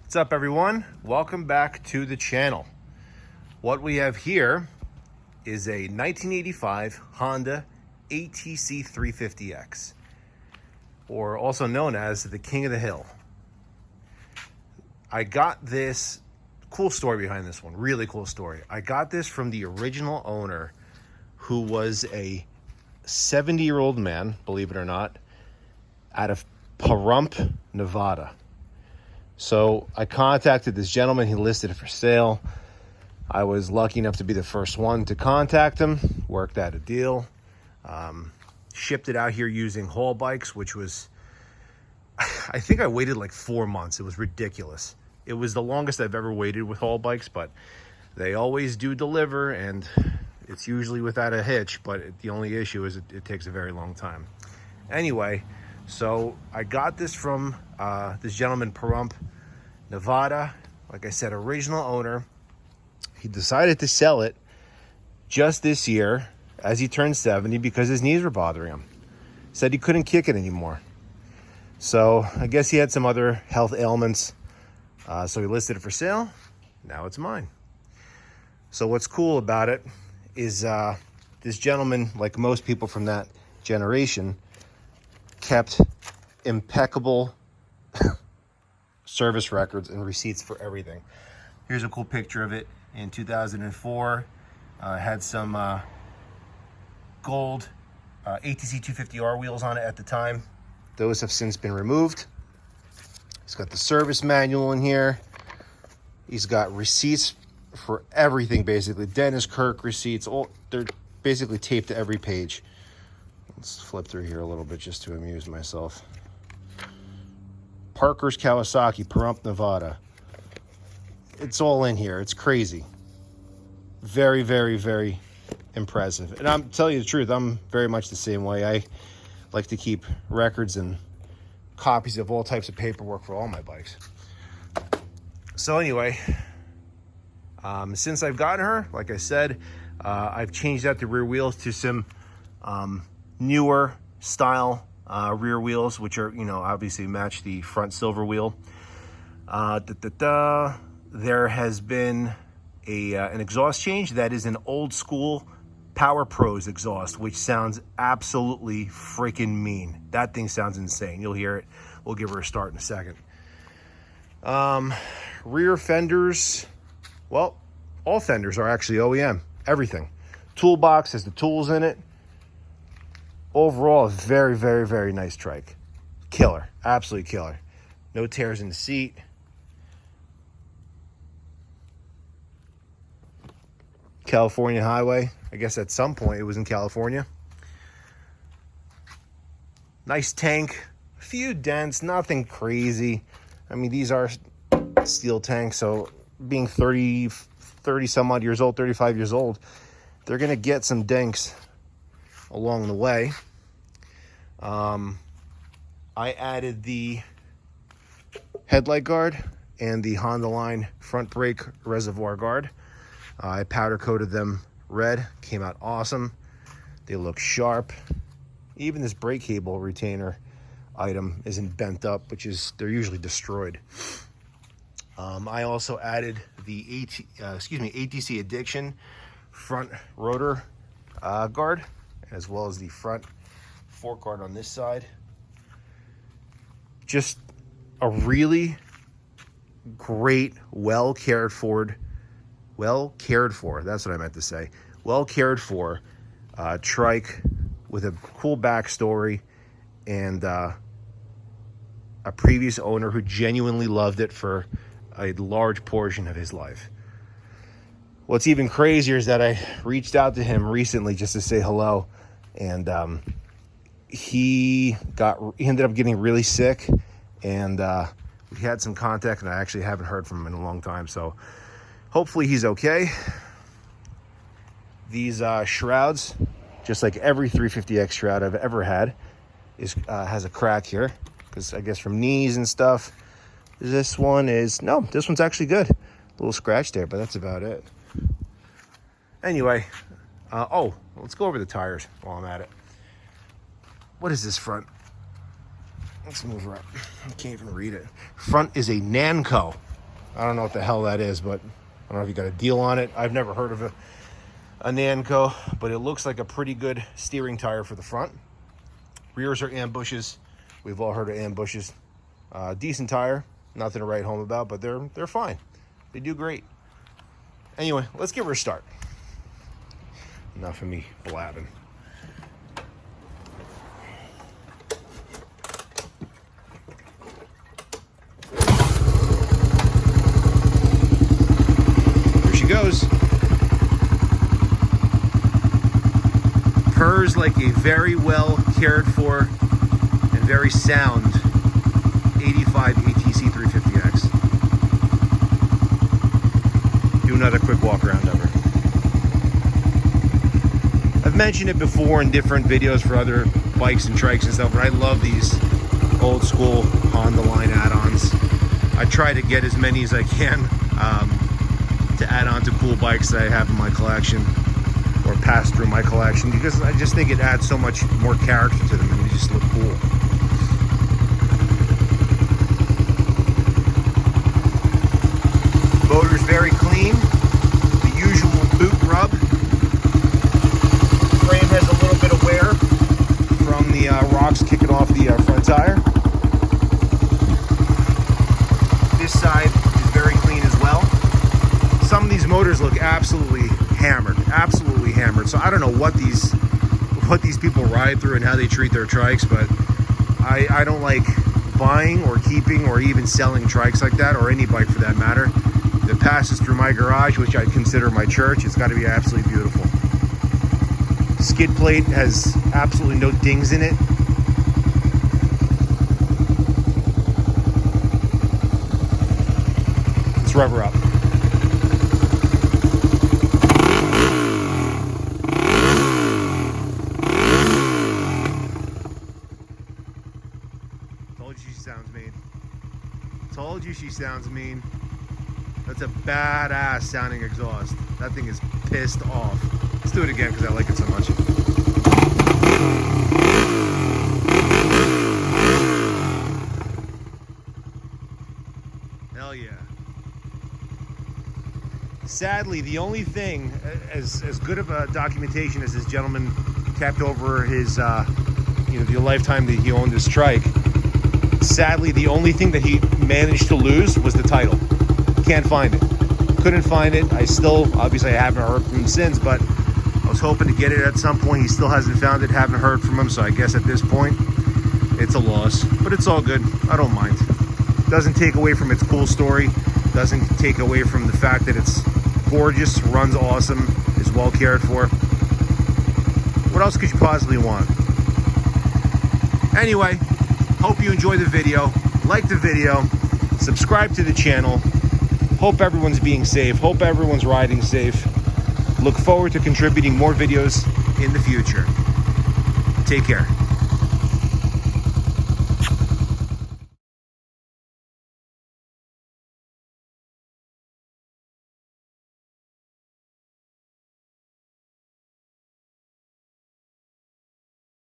What's up, everyone? Welcome back to the channel. What we have here is a 1985 Honda ATC350X, or also known as the King of the Hill. I got this, cool story behind this one, really cool story. I got this from the original owner, who was a 70-year-old man, believe it or not, out of Pahrump, Nevada. So I contacted this gentleman. He listed it for sale. I was lucky enough to be the first one to contact him, worked out a deal, shipped it out here using haul bikes, which was, I think I waited like 4 months. It was ridiculous. It was the longest I've ever waited with haul bikes, but they always do deliver, and it's usually without a hitch, but the only issue is it takes a very long time. Anyway, so I got this from this gentleman, Pahrump, Nevada. Like I said, original owner. He decided to sell it just this year as he turned 70 because his knees were bothering him. Said he couldn't kick it anymore. So I guess he had some other health ailments. So he listed it for sale. Now it's mine. So what's cool about it is this gentleman, like most people from that generation, kept impeccable service records and receipts for everything. Here's a cool picture of it in 2004. Had some gold ATC350R wheels on it at the time. Those have since been removed. He's got the service manual in here. He's got receipts for everything, basically. Dennis Kirk receipts. They're basically taped to every page. Let's flip through here a little bit just to amuse myself. Parker's Kawasaki, Pahrump, Nevada. It's all in here. It's crazy. Very, very, very impressive. And I'm telling you the truth, I'm very much the same way. I like to keep records and copies of all types of paperwork for all my bikes. So anyway, since I've gotten her, like I said, I've changed out the rear wheels to some newer style rear wheels, which are, obviously match the front silver wheel. There has been an exhaust change that is an old school Power Pros exhaust, which sounds absolutely freaking mean. That thing sounds insane. You'll hear it. We'll give her a start in a second. Rear fenders, well, all fenders are actually OEM. Everything. Toolbox has the tools in it. Overall, a very, very, very nice trike. Killer. Absolutely killer. No tears in the seat. California highway. I guess at some point it was in California. Nice tank. A few dents. Nothing crazy. I mean, these are steel tanks, so being 30 some odd years old, 35 years old, they're going to get some dinks along the way. I added the headlight guard and the Honda line front brake reservoir guard. I powder coated them red. Came out awesome. They look sharp. Even this brake cable retainer item isn't bent up, which is, they're usually destroyed. I also added the ATC Addiction front rotor guard, as well as the front fork guard on this side. Just a really great, well cared for, that's what I meant to say, well cared for trike with a cool backstory, and a previous owner who genuinely loved it for a large portion of his life. What's even crazier is that I reached out to him recently just to say hello, and he ended up getting really sick, and we had some contact, and I actually haven't heard from him in a long time, so hopefully he's okay. These shrouds, just like every 350X shroud I've ever had, has a crack here, because I guess from knees and stuff. This one's actually good. A little scratch there, but that's about it. Anyway, let's go over the tires while I'm at it. What is this front? Let's move her up. I can't even read it. Front is a Nanco. I don't know what the hell that is, but I don't know if you got a deal on it. I've never heard of a Nanco, but it looks like a pretty good steering tire for the front. Rears are ambushes. We've all heard of ambushes. Decent tire. Nothing to write home about, but they're fine. They do great. Anyway, let's give her a start. Enough of me blabbing. Goes. Purrs like a very well cared for and very sound 85 ATC350X. Do another quick walk around of her. I've mentioned it before in different videos for other bikes and trikes and stuff, but I love these old school Honda line add-ons. I try to get as many as I can. To add on to cool bikes that I have in my collection or pass through my collection, because I just think it adds so much more character to them and they just look cool. Motor's very clean, the usual boot rub. Frame has a little bit of wear from the rocks kicking off the front tire. This side is very clean as well. Some of these motors look absolutely hammered. So I don't know what these people ride through and how they treat their trikes, but I don't like buying or keeping or even selling trikes like that, or any bike for that matter, that passes through my garage, which I consider my church. It's got to be absolutely beautiful. Skid plate has absolutely no dings in it. Let's rev her up. Told you she sounds mean. That's a badass sounding exhaust. That thing is pissed off. Let's do it again because I like it so much. Hell yeah. Sadly, the only thing, as good of a documentation as this gentleman kept over his, the lifetime that he owned this trike, sadly, the only thing that he managed to lose was the title. Can't find it. Couldn't find it. Obviously I haven't heard from him since, but I was hoping to get it at some point. He still hasn't found it, haven't heard from him, so I guess at this point, it's a loss. But it's all good. I don't mind. Doesn't take away from its cool story. Doesn't take away from the fact that it's gorgeous, runs awesome, is well cared for. What else could you possibly want? Anyway, hope you enjoy the video. Like the video. Subscribe to the channel. Hope everyone's being safe. Hope everyone's riding safe. Look forward to contributing more videos in the future. Take care.